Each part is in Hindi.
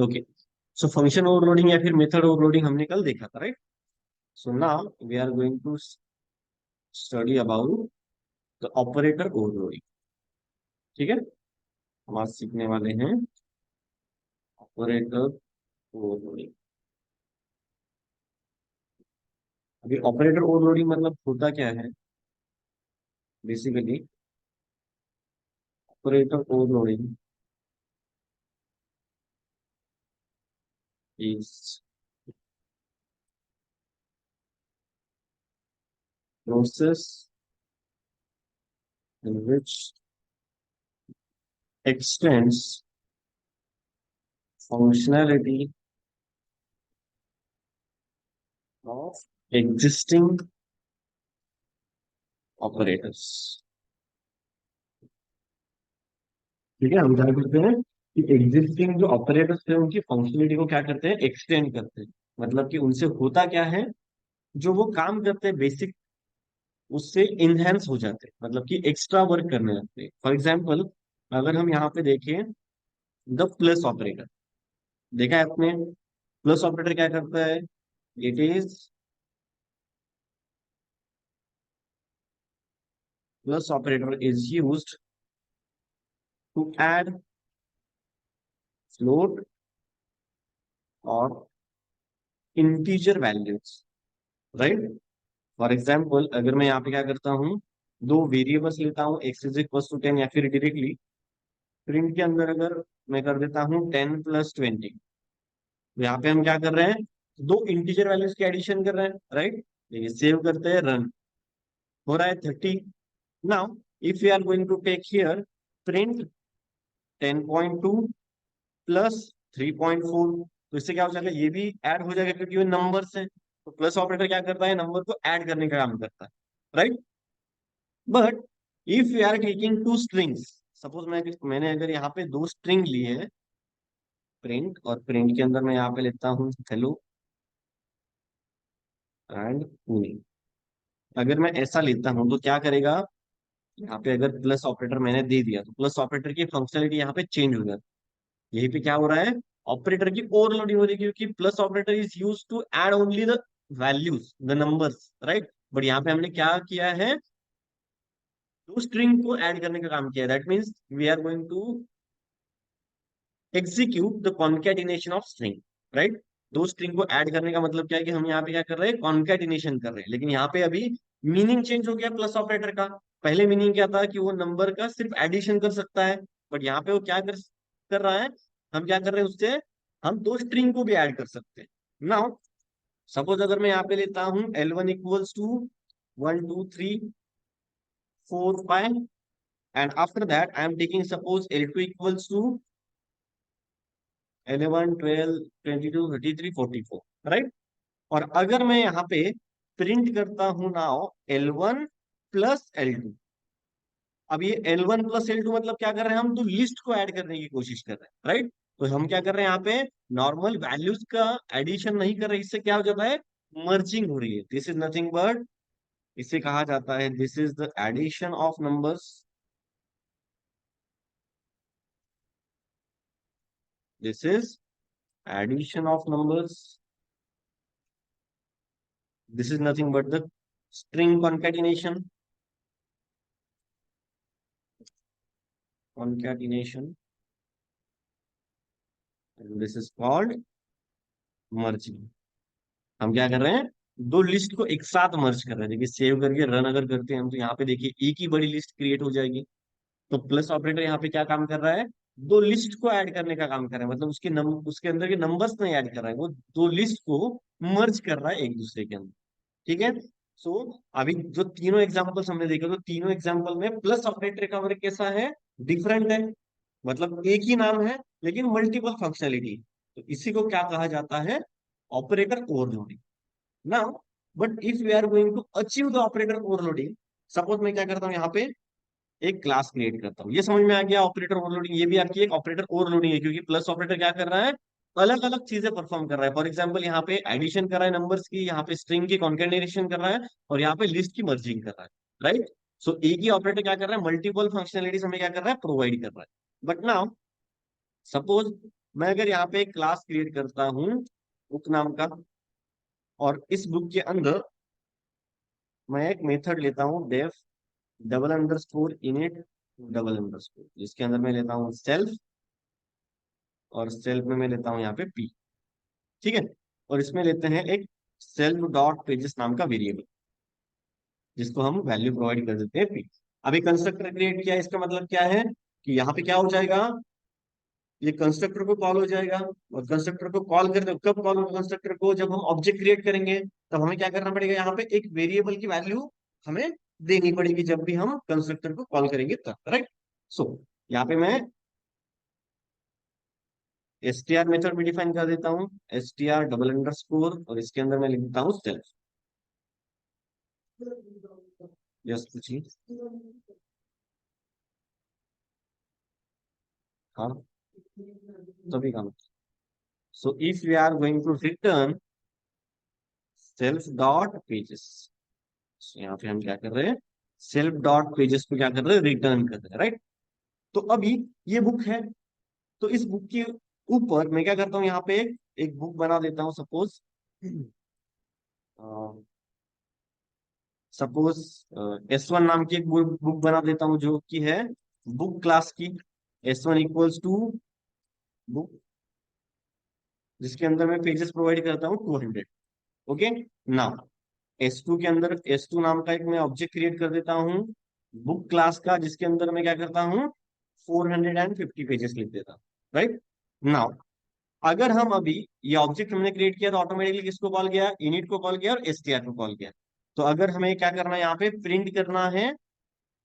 ओके, सो फंक्शन ओवरलोडिंग या फिर मेथड ओवरलोडिंग हमने कल देखा था, right? So now we are going to study about the operator overloading. ठीक है, हम आज सीखने वाले हैं ऑपरेटर ओवरलोडिंग। अभी ऑपरेटर ओवरलोडिंग मतलब होता क्या है? Basically operator overloading is process in which extends functionality of existing operators। ठीक है, हम क्या करते हैं कि एग्जिस्टिंग जो ऑपरेटर्स है उनकी फंक्शनलिटी को क्या करते हैं, एक्सटेंड करते हैं। मतलब कि उनसे होता क्या है, जो वो काम करते हैं बेसिक, उससे इनहेंस हो जाते हैं, मतलब कि एक्स्ट्रा वर्क करने लगते हैं। फॉर एग्जाम्पल, अगर हम यहाँ पे देखें द प्लस ऑपरेटर, देखा है आपने? प्लस ऑपरेटर क्या करता है? It is plus operator is used to add float और integer values, right? For example, अगर मैं यहाँ पे क्या करता हूँ, दो वेरिएबल्स लेता हूँ, एक्स इज इक्वल टू 10, या फिर डायरेक्टली प्रिंट के अंदर अगर मैं कर देता हूँ 10 + 20, तो यहाँ पे हम क्या कर रहे हैं, दो इंटीजर वैल्यूज की एडिशन कर रहे हैं, राइट? देखिए, सेव करते हैं, रन हो रहा है 30। Now if you are going to take here print 10.2 + 3.4, तो इससे क्या हो जाएगा, ये भी ऐड हो जाएगा क्योंकि ये नंबर्स हैं। तो प्लस ऑपरेटर क्या करता है, नंबर को ऐड करने का काम करता है, right? But if you are taking two strings, suppose मैंने अगर यहाँ पे दो स्ट्रिंग ली है, प्रिंट, और प्रिंट के अंदर मैं यहाँ पे लेता हूँ हेलो एंड पुणे, अगर मैं ऐसा लेता हूँ तो क्या करेगा, यहाँ पे अगर प्लस ऑपरेटर मैंने दे दिया तो प्लस ऑपरेटर की फंक्शनलिटी यहाँ पे चेंज हो जाती है। यही पे क्या हो रहा है, ऑपरेटर की ओवरलोडिंग हो रही है, क्योंकि plus operator is use to add only the values, the numbers, right? But यहाँ पे हमने क्या किया है, दो स्ट्रिंग को ऐड करने का काम किया है। That means we are going to execute the concatenation of string, right? दो स्ट्रिंग को ऐड करने का मतलब क्या है कि हम यहाँ पे क्या कर रहे हैं, कॉन्केटिनेशन कर रहे हैं। लेकिन यहाँ पे अभी मीनिंग चेंज हो गया प्लस ऑपरेटर का। पहले मीनिंग क्या था कि वो नंबर का सिर्फ एडिशन कर सकता है, बट यहाँ पे वो क्या कर रहा है, हम क्या कर रहे हैं उससे, हम दो स्ट्रिंग को भी ऐड कर सकते हैं। नाउ सपोज अगर मैं यहाँ पे लेता हूँ L1 equals to 1 2 3 4 5, and after that I am taking suppose L2 equals to 11 12 22 33 44, right? और अगर मैं यहाँ पे प्रिंट करता हूं नाउ L1 + L2, अब ये L1 + L2 मतलब क्या कर रहे हैं, हम तो लिस्ट को ऐड करने की कोशिश कर रहे हैं, राइट? तो हम क्या कर रहे हैं, यहाँ पे नॉर्मल वैल्यूज का एडिशन नहीं कर रहे, इससे क्या हो जाता है, मर्जिंग हो रही है। दिस इज नथिंग बट, इसे कहा जाता है, this is the addition of numbers, this is addition of numbers, this is nothing but the string concatenation, concatenation, and this is called merging। हम क्या कर रहे हैं, दो लिस्ट को एक साथ मर्ज कर रहे हैं। देखिए, सेव करके रन अगर करते हैं हम, तो यहाँ पे देखिए एक ही बड़ी लिस्ट क्रिएट हो जाएगी। तो प्लस ऑपरेटर यहाँ पे क्या काम कर रहा है, दो लिस्ट को ऐड करने का काम कर रहा है, मतलब उसके अंदर के नंबर्स नहीं ऐड कर रहा है, वो दो लिस्ट को मर्ज कर रहा है एक दूसरे के अंदर। ठीक है? सो अभी जो तीनों एग्जांपल्स हमने देखे, तो तीनों एग्जांपल में प्लस ऑपरेटर का वर्क कैसा है, डिफरेंट है। मतलब एक ही नाम है लेकिन मल्टीपल फंक्शनलिटी, तो इसी को क्या कहा जाता है, operator overloading. Now but if we are going to achieve the operator overloading, suppose मैं क्या करता हूँ, यहाँ पे एक क्लास क्रिएट करता हूँ। ये समझ में आ गया ऑपरेटर ओवरलोडिंग, ये भी आपकी एक ऑपरेटर ओवरलोडिंग है, क्योंकि प्लस ऑपरेटर क्या कर रहा है, अलग अलग चीजें परफॉर्म कर रहा है। फॉर एग्जाम्पल, यहाँ पे एडिशन कर रहा है नंबर्स की, यहाँ पे स्ट्रिंग की कॉन्केटिनेशन कर रहा है, और यहाँ पे लिस्ट की मर्जिंग कर रहा है, राइट? सो एक ही ऑपरेटर क्या कर रहा है, मल्टीपल फंक्शनलिटीज हमें क्या कर रहा है, प्रोवाइड कर रहा है। बट नाउ सपोज मैं अगर यहाँ पे एक क्लास क्रिएट करता हूँ बुक नाम का, और इस बुक के अंदर मैं एक मेथड लेता हूँ def double underscore init double underscore, जिसके अंदर मैं लेता हूँ सेल्फ, और सेल्फ में मैं लेता हूँ यहाँ पे पी। ठीक है। और इसमें लेते हैं एक सेल्फ डॉट पेजेस नाम का वेरिएबल, जिसको हम वैल्यू प्रोवाइड कर देते हैं पी। अभी कंस्ट्रक्टर क्रिएट किया, इसका मतलब क्या है कि यहाँ पे क्या हो जाएगा, ये कंस्ट्रक्टर को कॉल हो जाएगा। और कंस्ट्रक्टर को कॉल करते कब कॉल होगा कंस्ट्रक्टर को, जब हम ऑब्जेक्ट क्रिएट करेंगे, तब हमें क्या करना पड़ेगा, यहाँ पे एक वेरिएबल की वैल्यू हमें देनी पड़ेगी जब भी हम कंस्ट्रक्टर को कॉल करेंगे तब, राइट। सो यहाँ पे मैं एस टी आर मेथड भी डिफाइन कर देता हूँ, S T R double underscore, और इसके अंदर मैं लिख देता हूँ सेल्फ। जस्ट पूछिए। हाँ, तभी काम। So if we are going to return self dot pages, यहाँ पे हम क्या कर रहे हैं, सेल्फ डॉट पेजेस को क्या कर रहे हैं, रिटर्न कर रहे हैं, राइट। तो अभी ये बुक है, तो इस बुक के ऊपर मैं क्या करता हूँ, यहाँ पे एक बुक बना देता हूँ, सपोज S1 नाम की एक बुक बना देता हूँ, जो कि है बुक क्लास की। S1 इक्वल्स टू बुक, जिसके अंदर मैं पेजेस प्रोवाइड करता हूँ 200। ओके। नाउ S2 के अंदर S2 नाम का एक मैं ऑब्जेक्ट क्रिएट कर देता हूँ बुक क्लास का, जिसके अंदर मैं क्या करता हूँ 450 पेजेस लिख देता हूँ, राइट। नाउ अगर हम अभी ये ऑब्जेक्ट हमने क्रिएट किया तो ऑटोमेटिकली किसको कॉल किया, इनिट को कॉल किया और एसटीआर को कॉल किया। तो अगर हमें क्या करना है, यहाँ पे प्रिंट करना है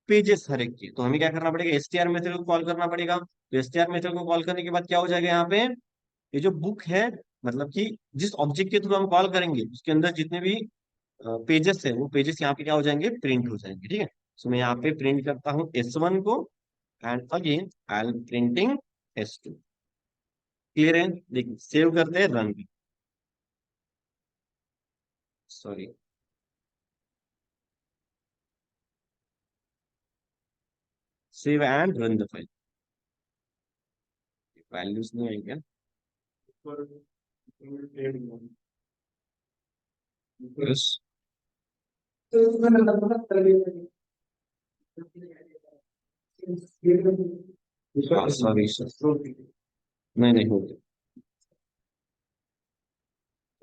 पेजेस हर एक के, तो हमें क्या करना पड़ेगा, एसटीआर मेथड को कॉल करना पड़ेगा। तो एसटीआर मेथड को कॉल करने के बाद क्या हो जाएगा, यहाँ पे ये जो बुक है, मतलब कि जिस ऑब्जेक्ट के थ्रू हम कॉल करेंगे उसके अंदर जितने भी पेजेस है, वो पेजेस यहाँ पे क्या हो जाएंगे, प्रिंट हो जाएंगे। ठीक है। सो मैं यहाँ पे प्रिंट करता हूँ S1 को, and again I am printing S2। Clear है। देखिए सेव करते हैं, run. Sorry, save and run the file. Values नहीं आई क्या? यस। सॉरी सर, नहीं नहीं हो गया।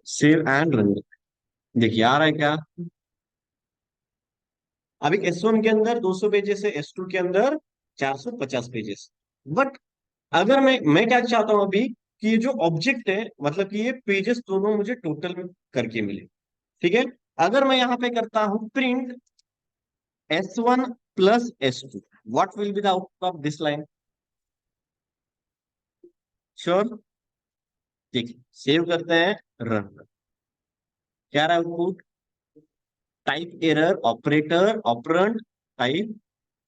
Save and run. देखिए आ रहा है क्या, अभी S1 के अंदर 200 पेजेस है, S2 के अंदर 450 पेजेस। बट अगर मैं क्या चाहता हूं अभी, कि ये जो ऑब्जेक्ट है, मतलब कि ये पेजेस दोनों मुझे टोटल करके मिले। ठीक है। अगर मैं यहां पे करता हूं print S1 plus S2, what will be the output of this line? Sure. ठीक, सेव करते हैं, रन। क्या रहा output, type error operator operand type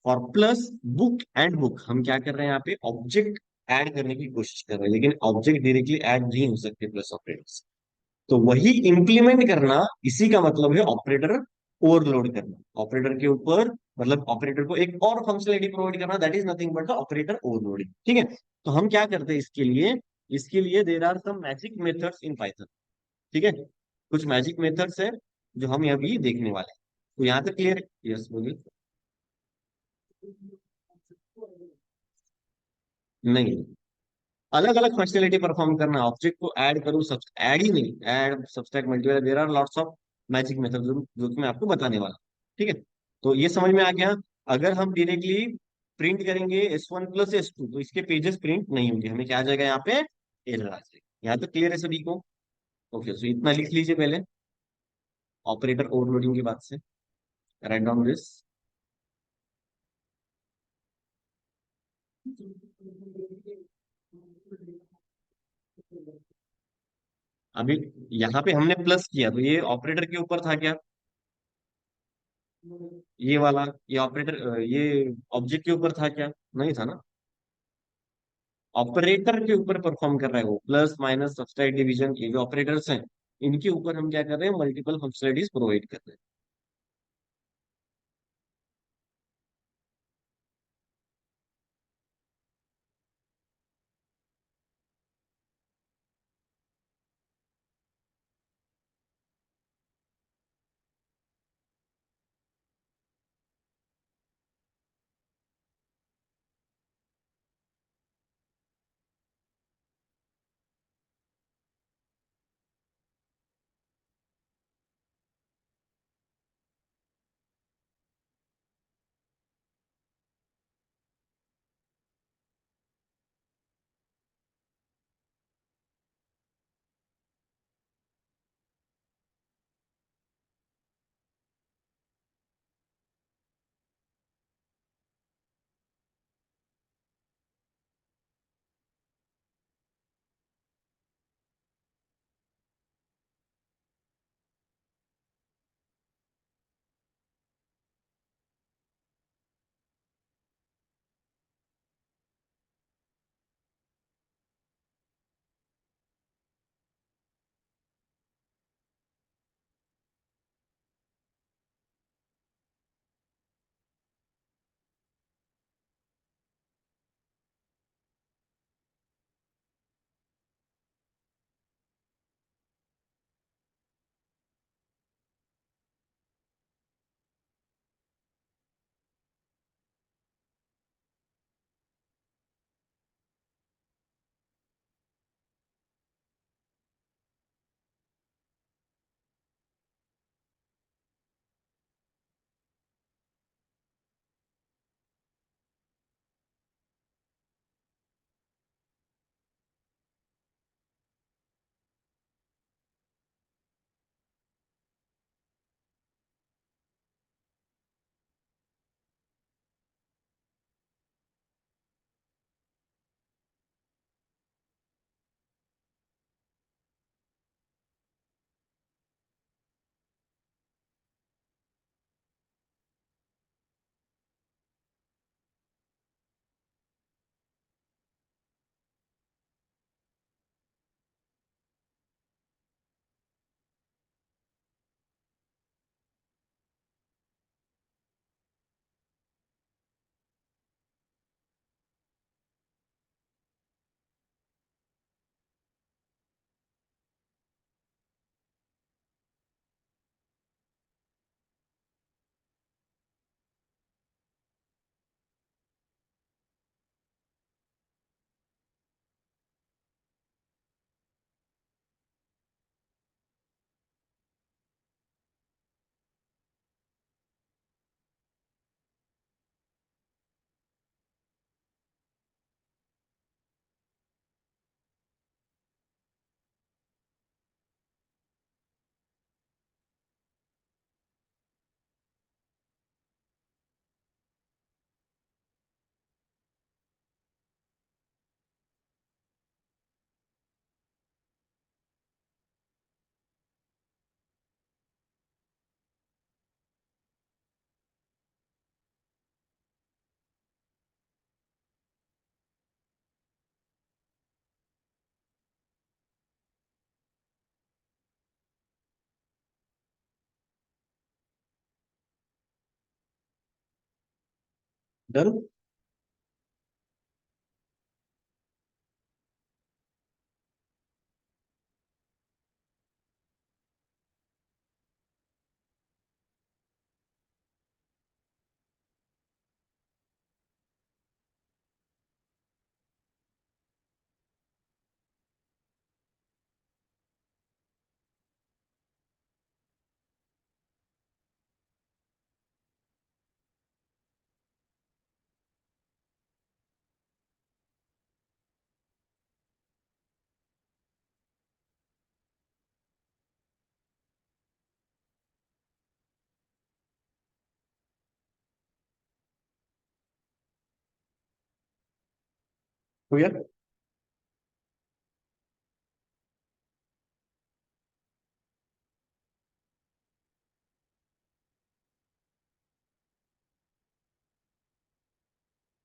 और प्लस बुक एंड बुक। हम क्या कर रहे हैं, यहाँ पे ऑब्जेक्ट ऐड करने की कोशिश कर रहे हैं, लेकिन ऑब्जेक्ट डायरेक्टली ऐड नहीं हो सकते प्लस ऑपरेटर। तो वही इंप्लीमेंट करना, इसी का मतलब है ऑपरेटर ओवरलोड करना, ऑपरेटर के ऊपर, मतलब ऑपरेटर को एक और फंक्शनलिटी प्रोवाइड करना, that is nothing but the operator overloading. ठीक है। तो हम क्या करते हैं इसके लिए, there are some magic methods in Python. ठीक है। कुछ मैजिक मेथड्स है जो हम अभी देखने वाले हैं। तो यहाँ तक क्लियर है? यस बोलिए। नहीं, अलग अलग फंक्शनलिटी परफॉर्म करना, ऑब्जेक्ट को ऐड करूँ, सब ऐड ही नहीं, add subtract multiply, there are lots of magic method जो कि मैं आपको बताने वाला हूं। ठीक है। तो ये समझ में आ गया। अगर हम डायरेक्टली प्रिंट करेंगे S1 प्लस S2, तो इसके पेजेस प्रिंट नहीं होंगे, हमें क्या आ जाएगा, यहाँ पे एरर आ जाएगा। यहाँ तक क्लियर है सभी को? ओके, सो इतना लिख लीजिए पहले, ऑपरेटर ओवरलोडिंग की बात से, राइट डाउन दिस। अभी यहाँ पे हमने प्लस किया, तो ये ऑपरेटर के ऊपर था क्या, ये वाला, ये ऑपरेटर, ये ऑब्जेक्ट के ऊपर था क्या, नहीं था ना। ऑपरेटर के ऊपर परफॉर्म कर रहा है वो, प्लस माइनस सब्सट्रैक्ट डिवीजन, ये जो ऑपरेटर्स हैं, इनके ऊपर हम क्या कर रहे हैं, मल्टीपल फंक्शनलिटीज प्रोवाइड कर रहे हैं। डन। हो गया।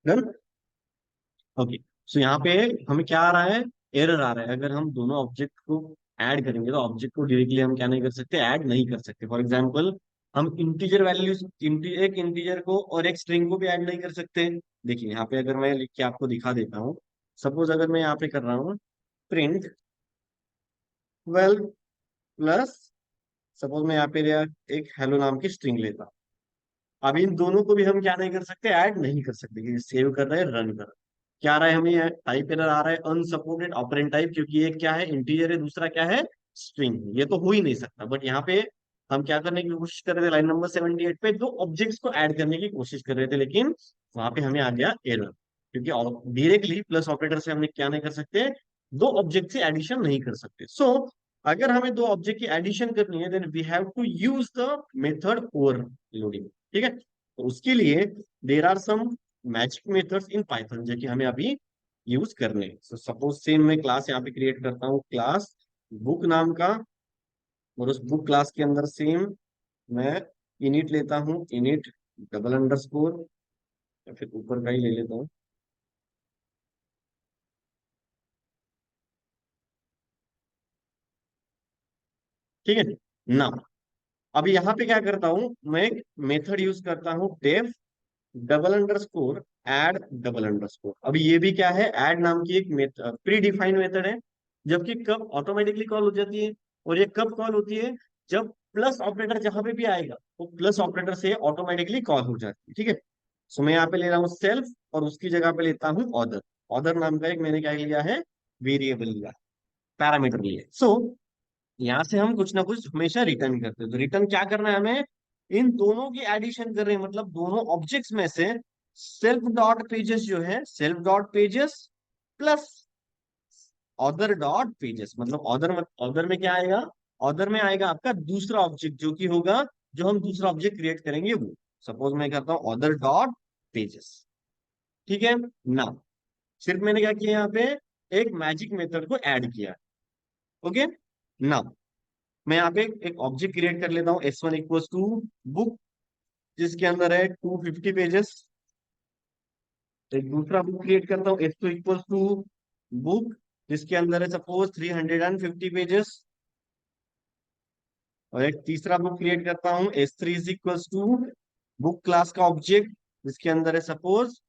डन। ओके। सो यहाँ पे हमें क्या आ रहा है, एरर आ रहा है। अगर हम दोनों ऑब्जेक्ट को ऐड करेंगे तो ऑब्जेक्ट को डायरेक्टली हम क्या नहीं कर सकते, ऐड नहीं कर सकते। फॉर एग्जांपल हम इंटीजर वैल्यूज, एक इंटीजर को और एक स्ट्रिंग को भी ऐड नहीं कर सकते। देखिए यहाँ पे अगर मैं लिख के आपको दिखा देता हूँ, सपोज अगर मैं यहाँ पे कर रहा हूँ प्रिंट 12 प्लस, सपोज मैं यहाँ पे एक हेलो नाम की स्ट्रिंग लेता हूँ। अब इन दोनों को भी हम क्या नहीं कर सकते, ऐड नहीं कर सकते, क्योंकि सेव कर रहे हैं, रन कर रहे हैं। क्या आ रहा है हमें, टाइप एरर आ रहा है अनसपोर्टेड ऑपरेंड टाइप, क्योंकि एक क्या है इंटीजर है, दूसरा क्या है स्ट्रिंग। ये तो हो ही नहीं सकता। बट यहाँ पे हम क्या करने की कोशिश कर रहे थे, लाइन नंबर 78 पे दो ऑब्जेक्ट्स को ऐड करने की कोशिश कर रहे थे, लेकिन वहां पे हमें आ गया एरर, क्योंकि डायरेक्टली प्लस ऑपरेटर से हमने क्या नहीं कर सकते, दो ऑब्जेक्ट से एडिशन नहीं कर सकते। सो अगर हमें दो ऑब्जेक्ट की एडिशन करनी है, then we have to use the method overloading. ठीक है, तो उसके लिए there are some magic methods in Python जो कि हमें अभी यूज करने हैं। सो सपोज सेम मैं क्लास यहाँ पे क्रिएट करता हूँ, क्लास बुक नाम का, और उस बुक क्लास के अंदर सेम मैं इनिट लेता हूँ, इनिट डबल अंडरस्कोर, या फिर ऊपर का ही ले लेता हूँ। ठीक है ना। अब यहाँ पे क्या करता हूँ, मैं एक मेथड यूज करता हूँ, def double underscore add double underscore. अब ये भी क्या है, एड नाम की एक प्री डिफाइंड मेथड है, जबकि कब ऑटोमेटिकली कॉल हो जाती है, और ये कब कॉल होती है, जब प्लस ऑपरेटर जहां पे भी आएगा वो प्लस ऑपरेटर से ऑटोमेटिकली कॉल हो जाती है। ठीक है, सो मैं यहाँ पे ले रहा हूँ सेल्फ, और उसकी जगह पे लेता हूँ ऑर्डर। ऑर्डर नाम का एक मैंने क्या लिया है, वेरिएबल लिया, पैरामीटर लिया। सो यहाँ से हम कुछ ना कुछ हमेशा रिटर्न करते हैं। तो रिटर्न क्या करना है हमें, इन दोनों की एडिशन कर रहे हैं, मतलब दोनों ऑब्जेक्ट्स में से सेल्फ डॉट पेजेस जो है, self dot pages plus order dot pages, मतलब ऑर्डर में क्या आएगा, ऑर्डर में आएगा आपका दूसरा ऑब्जेक्ट जो कि होगा, जो हम दूसरा ऑब्जेक्ट क्रिएट करेंगे वो। सपोज मैं करता हूँ ऑर्डर डॉट पेजेस। ठीक है ना, सिर्फ मैंने क्या किया यहाँ पे, एक मैजिक मेथड को ऐड किया। ओके ना, मैं यहाँ पे एक ऑब्जेक्ट क्रिएट कर लेता हूँ, S1 इक्वल्स टू बुक, जिसके अंदर है 250 पेजेस। एक दूसरा बुक क्रिएट करता हूँ, S2 इक्वल्स टू बुक, जिसके अंदर है सपोज 350 पेजेस। और एक तीसरा बुक क्रिएट करता हूँ, S3 is equals to book class का ऑब्जेक्ट, जिसके अंदर है सपोज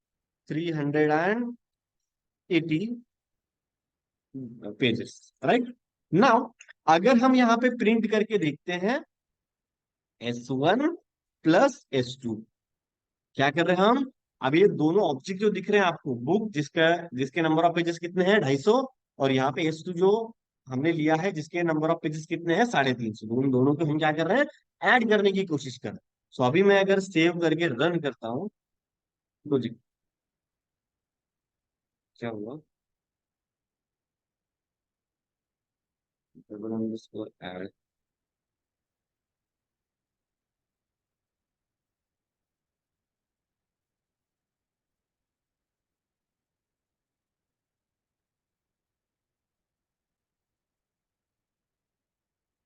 380 पेजेस। राइट नाउ, अगर हम यहाँ पे प्रिंट करके देखते हैं S1 प्लस S2, क्या कर रहे हैं हम, अब ये दोनों ऑब्जेक्ट जो दिख रहे हैं आपको, बुक जिसका जिसके नंबर ऑफ पेजेस कितने हैं 250, और यहाँ पे S2 जो हमने लिया है जिसके नंबर ऑफ पेजेस कितने हैं 350, उन दोनों को हम क्या कर रहे हैं, ऐड करने की कोशिश कर रहे हैं। सो अभी मैं अगर सेव करके रन करता हूँ तो जी क्या हुआ, डबल अंडरस्कोर ऐड,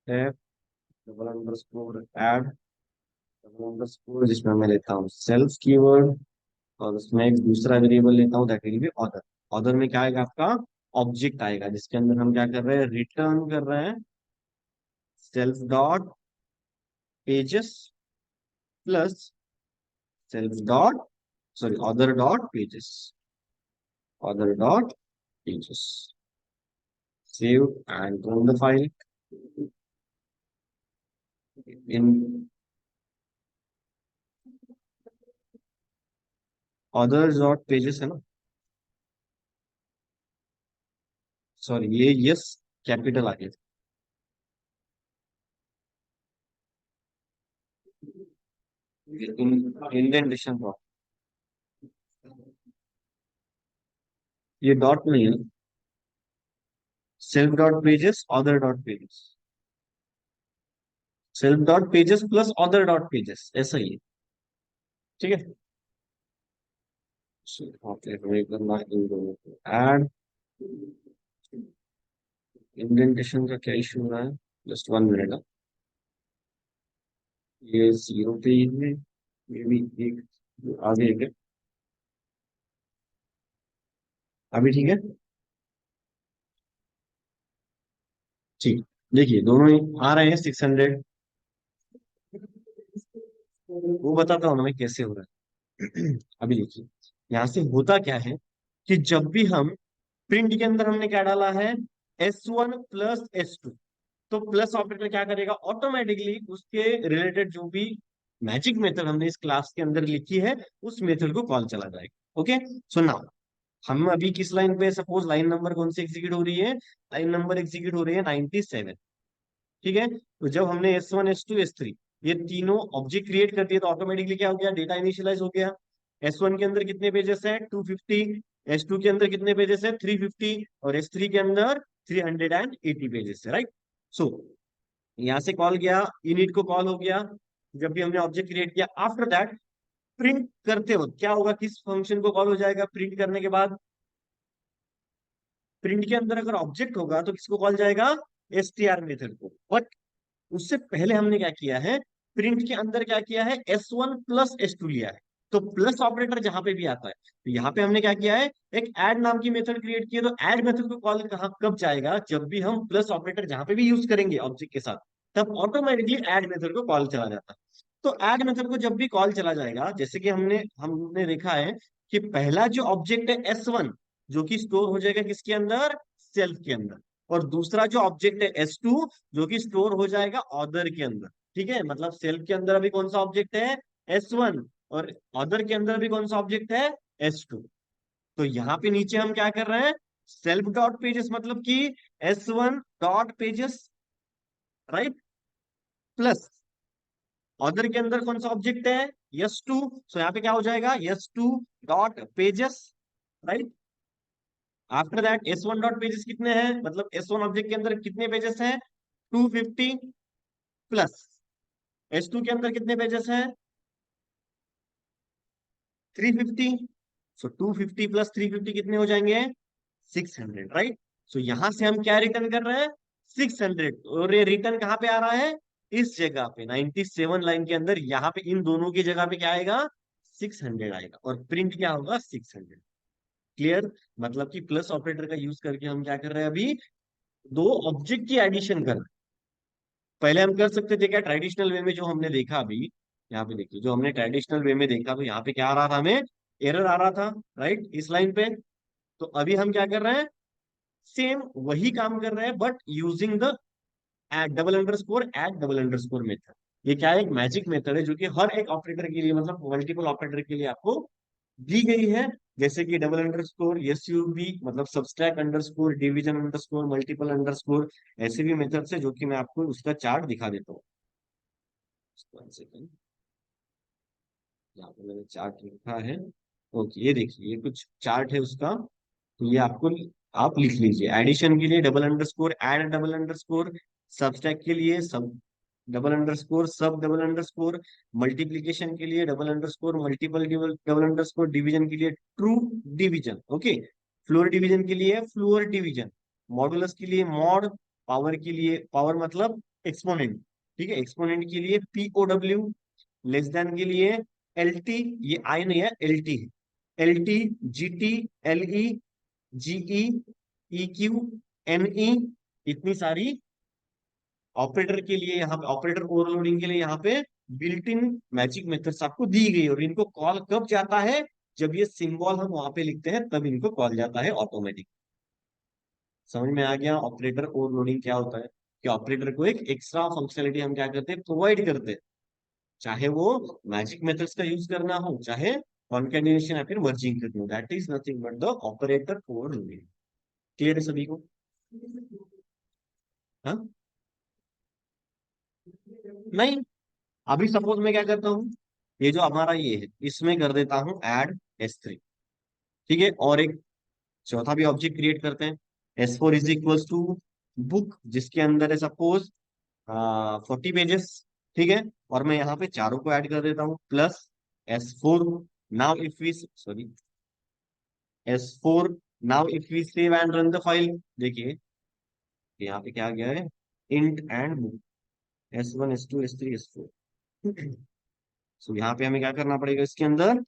है double underscore add, double underscore जिसमें मैं लेता हूँ सेल्फ कीवर्ड, और उसमें एक दूसरा वेरिएबल लेता हूँ that will be order. Order में क्या आएगा आपका, ऑब्जेक्ट आएगा, जिसके अंदर हम क्या कर रहे हैं, रिटर्न कर रहे हैं self dot pages plus self dot sorry, other dot pages, other dot pages. Save and run the file in other dot pages है ना, सॉरी ये यस कैपिटल आ गया, इंडेंटेशन डॉट, ये डॉट नहीं है, self dot pages other dot pages, self dot pages plus other dot pages, ऐसा ही है। ठीक है, ओके, हमें करना इन दोनों को ऐड। इंडेंटेशन का क्या इशू हो रहा है, जस्ट 1 मिनट। ये जीरो पे ही है, ये भी एक आगे एक है, अभी ठीक है। ठीक, देखिए दोनों ही आ रहे हैं 600। वो बताता हूँ ना मैं कैसे हो रहा है। अभी देखिए, यहाँ से होता क्या है कि जब भी हम प्रिंट के अंदर हमने क्या डाला है, S1 + S2, तो प्लस ऑपरेटर क्या करेगा, ऑटोमेटिकली उसके रिलेटेड जो भी मैजिक मेथड हमने इस क्लास के अंदर लिखी है उस मेथड को कॉल चला जाएगा। ओके, सो नाउ हम अभी किस लाइन पे, सपोज लाइन नंबर कौन सी एग्जीक्यूट हो रही है, लाइन नंबर एग्जीक्यूट हो रही है 97। ठीक है, तो जब हमने S1 S2 S3 ये तीनों ऑब्जेक्ट क्रिएट कर दिए तो ऑटोमेटिकली क्या हो गया, डेटा इनिशियलाइज हो गया। S1 के अंदर कितने पेजेस है, 250। S2 के अंदर कितने पेजेस है, 350। और S3 के अंदर 380 पेजेस है, राइट। सो यहाँ से कॉल गया, इनिट को कॉल हो गया जब भी हमने ऑब्जेक्ट क्रिएट किया। आफ्टर दैट प्रिंट करते हो क्या होगा, किस फंक्शन को कॉल हो जाएगा प्रिंट करने के बाद, प्रिंट के अंदर अगर ऑब्जेक्ट होगा तो किसको कॉल जाएगा, str मेथड को। बट उससे पहले हमने क्या किया है, प्रिंट के अंदर क्या किया है, S1 + S2 लिया है। तो प्लस ऑपरेटर जहां पे भी आता है, तो यहाँ पे हमने क्या किया है, एक ऐड नाम की मेथड क्रिएट की है। तो ऐड मेथड को कॉल कहाँ कब जाएगा, जब भी हम प्लस ऑपरेटर जहां पे भी यूज करेंगे ऑब्जेक्ट के साथ, तब ऑटोमेटिकली ऐड मेथड को कॉल चला जाता है। तो ऐड मेथड को जब भी कॉल चला जाएगा, जैसे कि हमने देखा है कि पहला जो ऑब्जेक्ट है S1, जो कि स्टोर हो जाएगा किसके अंदर, सेल्फ के अंदर। और दूसरा जो ऑब्जेक्ट है S2, जो कि स्टोर हो जाएगा ऑर्डर के अंदर। ठीक है, मतलब सेल्फ के अंदर अभी कौन सा ऑब्जेक्ट है, S1। और ऑर्डर के अंदर भी कौन सा ऑब्जेक्ट है, S2। तो यहाँ पे नीचे हम क्या कर रहे हैं, सेल्फ डॉट पेजेस मतलब कि S1 dot pages, right, plus order के अंदर कौन सा ऑब्जेक्ट है, S2। सो यहाँ पे क्या हो जाएगा, S2 dot pages, right. After that S1 dot pages कितने हैं, मतलब S1 ऑब्जेक्ट के अंदर कितने पेजेस हैं, 250, प्लस S2 के अंदर कितने पेजेस हैं, 350। सो 250 + 350 कितने हो जाएंगे, 600, राइट। सो यहां से हम क्या रिटर्न कर रहे हैं, 600। और ये रिटर्न कहाँ पे आ रहा है, इस जगह पे 97 लाइन के अंदर, यहाँ पे इन दोनों की जगह पे क्या आएगा, 600 आएगा। और प्रिंट क्या होगा, 600। क्लियर, मतलब कि प्लस ऑपरेटर का यूज करके हम क्या कर रहे हैं अभी, दो ऑब्जेक्ट की एडिशन कर रहे हैं। पहले हम कर सकते थे क्या, ट्रेडिशनल वे में जो हमने देखा अभी, यहाँ पे देखिए जो हमने ट्रेडिशनल वे में देखा, तो यहाँ पे क्या आ रहा था, हमें एरर आ रहा था, राइट, इस लाइन पे। तो अभी हम क्या कर रहे हैं, सेम वही काम कर रहे हैं but using the add double underscore method. ये क्या है, एक मैजिक मेथड है जो कि हर एक ऑपरेटर के लिए, मतलब मल्टीपल ऑपरेटर के लिए आपको दी गई है। जैसे कि डबल अंडरस्कोर, SUB, मतलब subtract underscore, division underscore, multiple underscore, ऐसे भी मेथड्स है जो कि मैं आपको उसका चार्ट दिखा देता हूँ। 1 सेकंड, यहाँ पे मैंने चार्ट लिखा है। ओके, ये देखिए ये कुछ चार्ट है उसका। तो ये आपको, आप लिख लीजिए, एडिशन के लिए double underscore add double underscore, subtract के लिए sub double underscore sub double underscore, multiplication के लिए double underscore multiple double underscore, division के लिए true division, okay, floor division के लिए फ्लोर डिवीजन, मॉडुलस के लिए मॉड, पावर के लिए पावर मतलब एक्सपोनेंट, ठीक है, एक्सपोनेंट के लिए POW, लेस देन के लिए LT, ये आई नहीं है LT है, LT, GT, LE, GE, EQ, NE, इतनी सारी ऑपरेटर के लिए, यहाँ पे ऑपरेटर ओवरलोडिंग के लिए यहाँ पे बिल्ट इन मैजिक मेथड्स आपको दी गई, और इनको कॉल कब जाता है, जब ये सिंबल हम वहां पे लिखते हैं तब इनको कॉल जाता है ऑटोमेटिक। समझ में आ गया ऑपरेटर ओवरलोडिंग क्या होता है? कि ऑपरेटर को एक एक्स्ट्रा फंक्शनलिटी हम क्या करते हैं, प्रोवाइड करते हैं। चाहे वो मैजिक मेथड्स का यूज करना हो, चाहे कॉन्केटेनेशन या फिर मर्जिंग करनी हो, that is nothing but the operator overloading. Clear है सभी को? हाँ? नहीं। अभी सपोज मैं क्या करता हूँ, ये जो हमारा ये है इसमें कर देता हूँ ऐड S3। ठीक है, और एक चौथा भी ऑब्जेक्ट क्रिएट करते हैं। S4 is equal to book, जिसके अंदर है सपोज 40 पेजेस। ठीक है, और मैं यहाँ पे चारों को ऐड कर देता हूँ, plus S4। Now if we sorry S4, now if we save and run the file, देखिए यहाँ पे क्या आ गया है, int and book, S1 S2 S3 S4। सो यहाँ पे हमें क्या करना पड़ेगा इसके अंदर।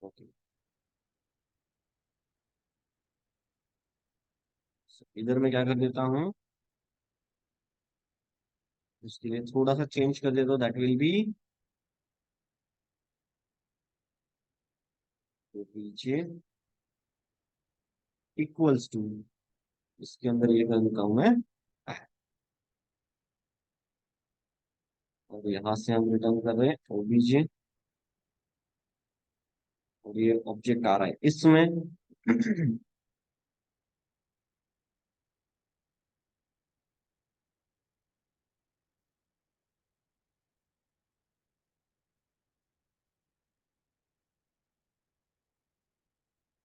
ओके, इधर मैं क्या कर देता हूँ, इसके लिए थोड़ा सा चेंज कर देता हूँ, दैट विल बी पीछे इक्वल्स टू, इसके अंदर ये कर देता हूँ मैं, और यहाँ से हम रिटर्न कर रहे हैं ओबीजे, और ये ऑब्जेक्ट आ रहा है इसमें।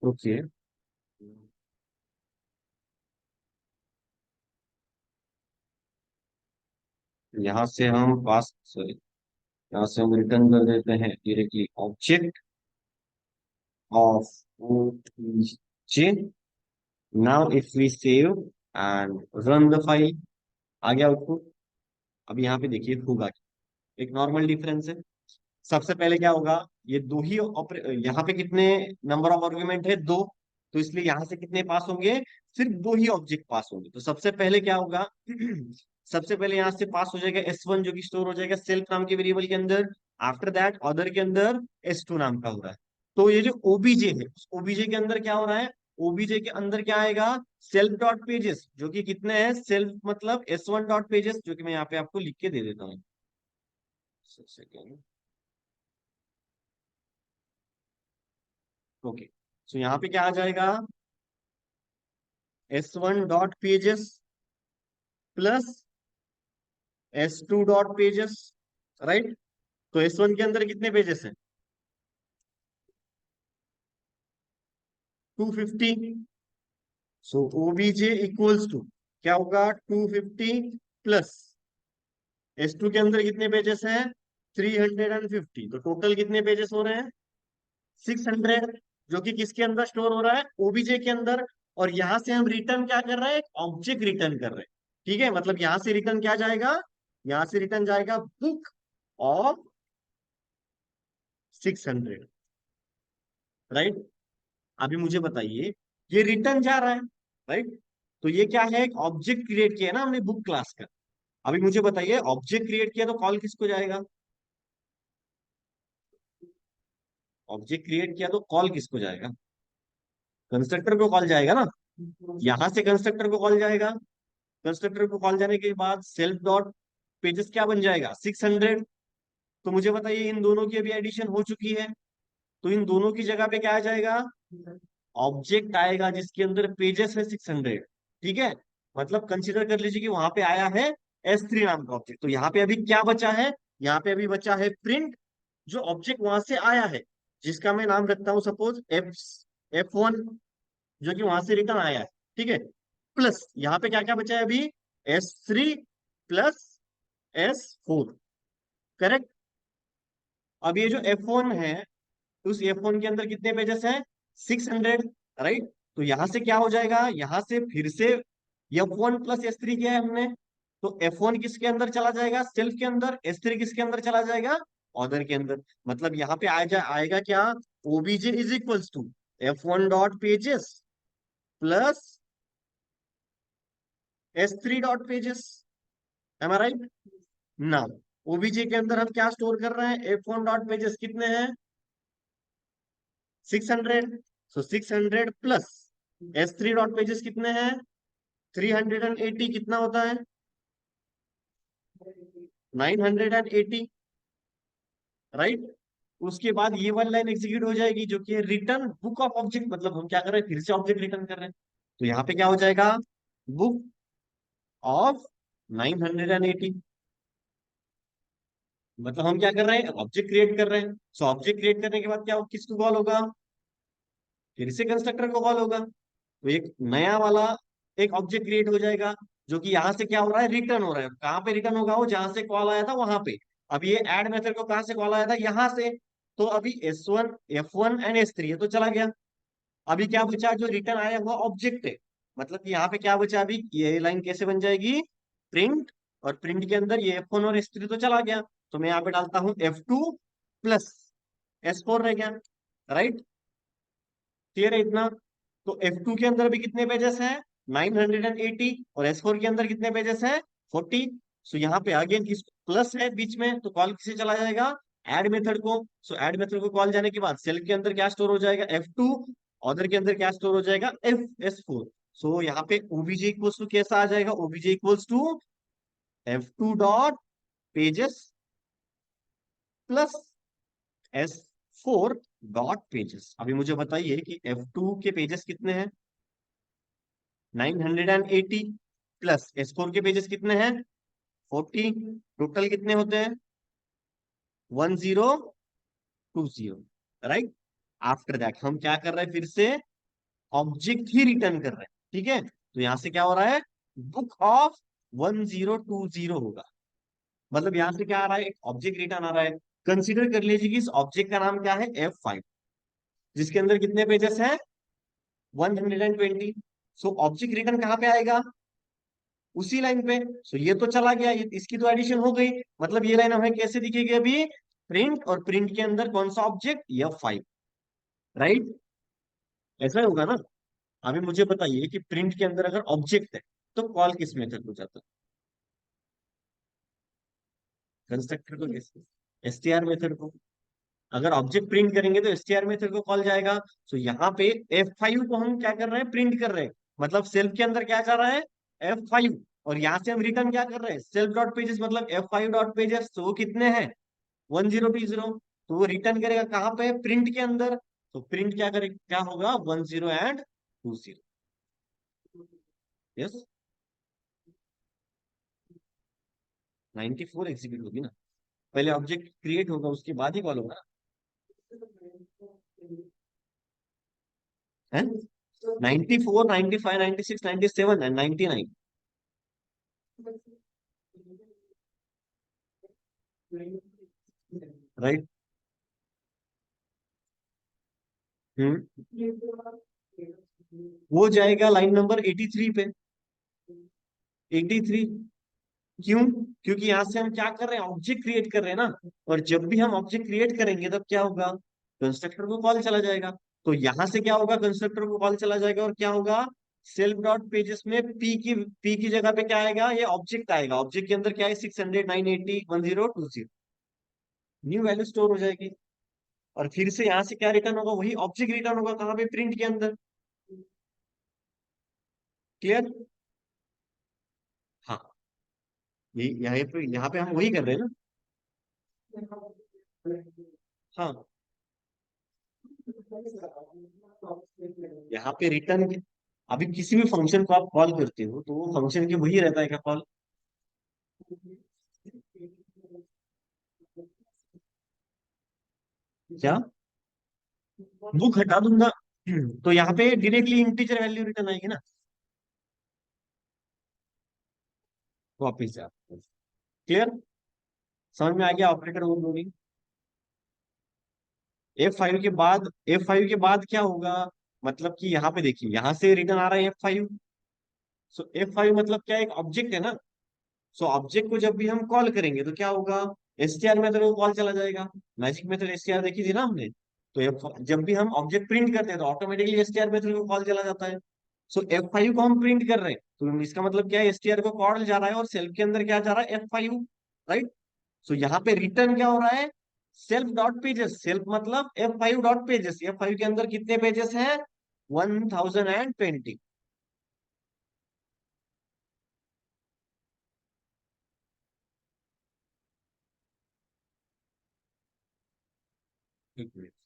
ओके, यहाँ से हम पास सॉरी, यहाँ से हम रिटर्न कर देते हैं directly object of OBJ. Now if we save and run the file, आ गया आउटपुट। अब यहाँ पे देखिए होगा, एक नॉर्मल डिफरेंस है। सबसे पहले क्या होगा, ये दो ही यहाँ पे कितने नंबर ऑफ आर्गुमेंट है, दो। तो इसलिए यहाँ से कितने पास होंगे, सिर्फ दो ही ऑब्जेक्ट पास होंगे। तो सबसे पहले क्या होगा, सबसे पहले यहाँ से पास हो जाएगा S1, जो कि स्टोर हो जाएगा सेल्फ नाम के वेरिएबल के अंदर। आफ्टर दैट अदर के अंदर S2 नाम का हो रहा है। तो ये जो ओबीजे है, उस ओबीजे के अंदर क्या हो रहा है, ओबीजे के अंदर क्या आएगा, सेल्फ डॉट पेजेस, जो कि कितने हैं, सेल्फ मतलब S1 डॉट पेजेस, जो कि मैं यहाँ पे आपको लिख के दे देता हूँ। सेकेंड। ओके, सो यहाँ पे क्या आ जाएगा, S1 dot pages plus S2 dot pages, right. तो S1 के अंदर कितने पेजेस हैं, 250। सो ओबीजे इक्वल्स टू क्या होगा, 250 प्लस S2 के अंदर कितने पेजेस हैं, 350। तो टोटल कितने पेजेस हो रहे हैं, 600, जो कि किसके अंदर स्टोर हो रहा है, ओबीजे के अंदर। और यहां से हम रिटर्न क्या कर रहे हैं, एक ऑब्जेक्ट रिटर्न कर रहे हैं। ठीक है, मतलब यहां से रिटर्न क्या जाएगा, यहां से रिटर्न जाएगा बुक ऑफ 600, राइट। अभी मुझे बताइए, ये रिटर्न जा रहा है, राइट। तो ये क्या है, एक ऑब्जेक्ट क्रिएट किया है ना हमने बुक क्लास का। अभी मुझे बताइए, ऑब्जेक्ट क्रिएट किया तो कॉल किसको जाएगा, ऑब्जेक्ट क्रिएट किया तो कॉल किसको जाएगा, कंस्ट्रक्टर को कॉल जाएगा ना। यहां से कंस्ट्रक्टर को कॉल जाएगा, कंस्ट्रक्टर को कॉल जाने के बाद सेल्फ डॉट पेजेस क्या बन जाएगा, 600। तो मुझे बताइए, इन दोनों की अभी एडिशन हो चुकी है, तो इन दोनों की जगह पे क्या आ जाएगा, ऑब्जेक्ट आएगा जिसके अंदर पेजेस है 600। ठीक है, मतलब कंसिडर कर लीजिए कि वहां पे आया है S3 नाम का ऑब्जेक्ट। तो यहाँ पे अभी क्या बचा है, यहाँ पे अभी बचा है प्रिंट, जो ऑब्जेक्ट वहां से आया है, जिसका मैं नाम रखता हूं सपोज F1, जो कि वहां से रिटर्न आया है। ठीक है, प्लस यहाँ पे क्या क्या बचा है अभी, S3 प्लस S4, करेक्ट। अब ये जो F1 है, उस F1 के अंदर कितने पेजेस हैं, 600, राइट। तो यहां से क्या हो जाएगा, यहां से फिर से F1 प्लस S3 किया है हमने। तो F1 किसके अंदर चला जाएगा, सेल्फ के अंदर, S3 किसके अंदर चला जाएगा, ऑर्डर के अंदर। मतलब यहाँ पे आएगा क्या, OBJ is equals to F1 dot pages plus S3 dot pages, am I right? ना, ओबीजे के अंदर हम क्या स्टोर कर रहे हैं, F1 डॉट पेजेस कितने हैं, 600। सो 600 प्लस S3 डॉट पेजेस कितने हैं, 380। कितना होता है, 980, राइट? उसके बाद ये वाली लाइन एग्जीक्यूट हो जाएगी जो कि है रिटर्न बुक ऑफ ऑब्जेक्ट, मतलब हम क्या कर रहे हैं, फिर से ऑब्जेक्ट रिटर्न कर रहे हैं। तो यहाँ पे क्या हो जाएगा, बुक ऑफ 980। मतलब हम क्या कर रहे हैं, ऑब्जेक्ट क्रिएट कर रहे हैं। सो ऑब्जेक्ट क्रिएट करने के बाद क्या किसको कॉल होगा, फिर से कंस्ट्रक्टर को कॉल होगा। तो एक नया वाला एक ऑब्जेक्ट क्रिएट हो जाएगा, जो कि यहाँ से क्या हो रहा है, रिटर्न हो रहा है। कहाँ पे रिटर्न होगा, वो जहां से कॉल आया था वहां पे। अब ये ऐड मेथड को कहाँ से कॉल आया था, यहाँ से। तो अभी S1 F1 एंड S3 ये तो चला गया। अभी क्या बचा, जो रिटर्न आया हुआ ऑब्जेक्ट है। मतलब कि यहाँ पे क्या बचा, अभी ये लाइन कैसे बन जाएगी, प्रिंट। और प्रिंट के अंदर ये F1 और S3 तो चला गया। तो मैं यहाँ पे डालता हूँ F2 प्लस S4 रह गया, राइट? क्लियर है इतना? तो F2 के अंदर भी कितने पेजेस हैं, 980। और S4 के अंदर कितने पेजेस हैं, 40। सो यहाँ पे अगेन किस प्लस है बीच में, तो कॉल किसे चला जाएगा, ऐड मेथड को। सो ऐड मेथड को कॉल जाने के बाद सेल के अंदर क्या स्टोर हो जाएगा, F2। ऑर्डर के अंदर क्या स्टोर हो जाएगा, S4। सो यहाँ पे ओबीजे इक्वल्स टू कैसा आ जाएगा, OBJ equals to F2 dot pages plus S4 dot pages. अभी मुझे बताइए कि F2 के पेजेस कितने हैं, 980 प्लस S4 के पेजेस कितने हैं, 40। टोटल कितने होते हैं, 1020, राइट? आफ्टर दैट हम क्या कर रहे हैं, फिर से ऑब्जेक्ट ही रिटर्न कर रहे हैं, ठीक है? तो यहां से क्या हो रहा है, बुक ऑफ 1020 होगा। मतलब यहां से क्या आ रहा है, एक ऑब्जेक्ट रिटर्न आ रहा है। कंसीडर कर लीजिए कि इस ऑब्जेक्ट का नाम क्या है, F5, जिसके अंदर कितने पेजेस हैं, 120। सो ऑब्जेक्ट रिटर्न कहाँ पे आएगा, उसी लाइन पे। सो ये तो चला गया, ये इसकी तो एडिशन हो गई। मतलब ये लाइन हमें कैसे दिखेगी अभी, प्रिंट, और प्रिंट के अंदर कौन सा ऑब्जेक्ट, F5, राइट? ऐसा होगा ना? अभी मुझे बताइए कि प्रिंट के अंदर अगर ऑब्जेक्ट है तो कॉल किस मेथड को जाता है, कंस्ट्रक्टर को, किस, एसटीआर मेथड को। अगर ऑब्जेक्ट प्रिंट करेंगे तो एसटीआर मेथड को कॉल जाएगा। सो यहाँ पे F5 को हम क्या कर रहे हैं, प्रिंट कर रहे हैं। मतलब सेल्फ के अंदर क्या जा रहा है, F5। और यहाँ से हम रिटर्न क्या कर रहे हैं, सेल्फ डॉट पेजेस, मतलब F5 डॉट पेजेस। तो वो कितने हैं, 1020। तो वो रिटर्न करेगा कहाँ पे, प्रिंट के अंदर। तो प्रिंट क्या करे, क्या होगा, 10 एंड 20। यस, 94 एग्जीक्यूट होगी ना। पहले ऑब्जेक्ट क्रिएट होगा, उसके बाद ही कॉल होगा, है? 94, 95, 96, 97 एंड 99, राइट? हम्म, वो जाएगा लाइन नंबर 83 पे। 83, क्यों? क्योंकि यहां से हम क्या कर रहे हैं, ऑब्जेक्ट क्रिएट कर रहे हैं ना। और जब भी हम ऑब्जेक्ट क्रिएट करेंगे तब क्या होगा, कंस्ट्रक्टर को कॉल चला जाएगा। तो यहां से क्या होगा, कंस्ट्रक्टर को कॉल चला जाएगा, और क्या होगा, सेल्फ डॉट पेजेस में पी की जगह पे क्या आएगा, ये ऑब्जेक्ट आएगा। ऑब्जेक्ट के अंदर क्या है, 600, 980, 1020। न्यू वैल्यू स्टोर हो जाएगी। और फिर से यहाँ से क्या रिटर्न होगा, वही ऑब्जेक्ट रिटर्न होगा, कहाँ पे, प्रिंट के अंदर। क्लियर? हाँ, ये यहाँ पे हम वही कर रहे हैं ना। हाँ, यहाँ पे रिटर्न, अभी किसी भी फंक्शन को आप कॉल करते हो तो वो फंक्शन के वही रहता है क्या, कॉल? क्या, बुक हटा दूंगा तो यहाँ पे डायरेक्टली इंटीजर वैल्यू रिटर्न आएगी ना, वापिस से। क्लियर? समझ में आ गया ऑपरेटर ओवरलोडिंग? F5 के बाद क्या होगा, मतलब कि यहाँ पे देखिए, यहाँ से रिटर्न आ रहा है F5। सो F5 मतलब क्या, एक ऑब्जेक्ट है ना। सो ऑब्जेक्ट को जब भी हम कॉल करेंगे तो क्या होगा, एसटीआर मेथड को कॉल चला जाएगा। मैजिक मेथड एसटीआर देखी थी ना हमने। तो जब भी हम ऑब्जेक्ट प्रिंट करते हैं तो ऑटोमेटिकली एसटीआर मेथड को कॉल चला जाता है। सो F5 को हम प्रिंट कर रहे हैं, तो इसका मतलब क्या है, एसटीआर को कॉर्ड जा रहा है और सेल्फ के अंदर क्या जा रहा है, F5, राइट। सो यहाँ पे रिटर्न क्या हो रहा है, सेल्फ डॉट पेजेस, सेल्फ मतलब F5 डॉट पेजेस, F5 के अंदर कितने पेजेस हैं, 1020। एक मिनट।